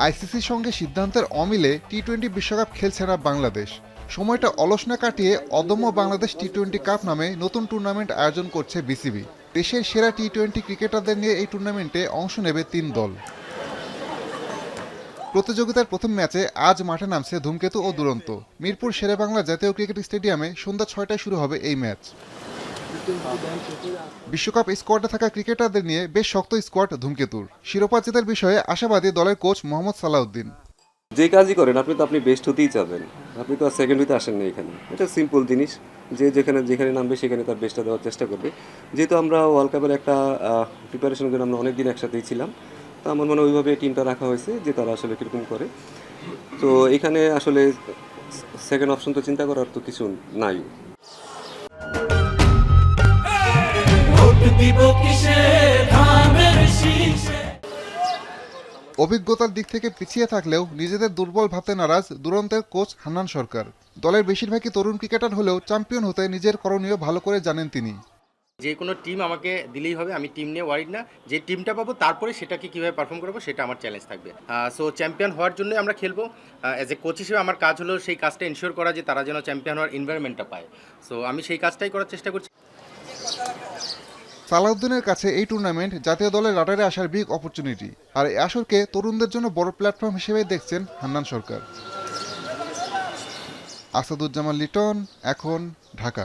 আইসিসির সঙ্গে সিদ্ধান্তের অমিলে টি-20 বিশ্বকাপ খেলছে না বাংলাদেশ। সময়টা অলস না কাটিয়ে অদম্য বাংলাদেশ টি-20 কাপ নামে নতুন টুর্নামেন্ট আয়োজন করছে বিসিবি। দেশের সেরা টি-20 ক্রিকেটারদের নিয়ে এই টুর্নামেন্টে অংশ নেবে 3 দল। প্রতিযোগিতার প্রথম ম্যাচে আজ মাঠে নামছে ধূমকেতু ও দুরন্ত। মিরপুর শেরেবাংলা জাতীয় ক্রিকেট স্টেডিয়ামে সন্ধ্যা 6টায় শুরু হবে এই ম্যাচ। বিশ্বকাপ স্কোয়াডে থাকা ক্রিকেটারদের নিয়ে বেশ শক্ত স্কোয়াড ধূমকেতুর। শিরোপা জেতার বিষয়ে আশাবাদী দলের কোচ মোহাম্মদ সালাউদ্দিন। যে কাজই করেন আপনি বেস্ট হতেই চাবেন, আপনি তো আর সেকেন্ড হইতে আসেন না এখানে। এটা সিম্পল জিনিস, যে যেখানে নামবে সেখানে তার বেস্টটা দেওয়ার চেষ্টা করবে। যেহেতু আমরা ওয়ার্ল্ড কাপের একটা প্রিপারেশনের জন্য আমরা অনেকদিন একসাথেই ছিলাম, তো আমার মনে হয় ওইভাবে টিমটা রাখা হয়েছে যে তারা আসলে কীরকম করে। তো এখানে আসলে সেকেন্ড অপশন তো চিন্তা করার তো কিছু নাই। অভিজ্ঞতার দিক থেকে পিছিয়ে থাকলেও নিজেদের দুর্বল ভাবতে নারাজ দুরন্তের কোচ হান্নান সরকার। দলের বেশিরভাগই তরুণ ক্রিকেটার হলেও চ্যাম্পিয়ন হতে নিজের করণীয় ভালো করে জানেন তিনি। যে কোনো টিম আমাকে দিলেই হবে, আমি টিম নিয়ে ওয়ারিড না। যে টিমটা পাবো তারপরে সেটাকে কীভাবে পারফর্ম করবো সেটা আমার চ্যালেঞ্জ থাকবে। সো চ্যাম্পিয়ন হওয়ার জন্যই আমরা খেলবো। অ্যাজ এ কোচ হিসেবে আমার কাজ হলো সেই কাজটা এনশিওর করা যে তারা যেন চ্যাম্পিয়ন হওয়ার এনভায়রনমেন্টটা পায়। সো আমি সেই কাজটাই করার চেষ্টা করছি। সালাউদ্দিনের কাছে এই টুর্নামেন্ট জাতীয় দলের রাডারে আসার বিগ অপরচুনিটি, আর এই আসরকে তরুণদের জন্য বড় প্ল্যাটফর্ম হিসেবে দেখছেন হান্নান সরকার। আসাদুজ্জামান লিটন, এখন, ঢাকা।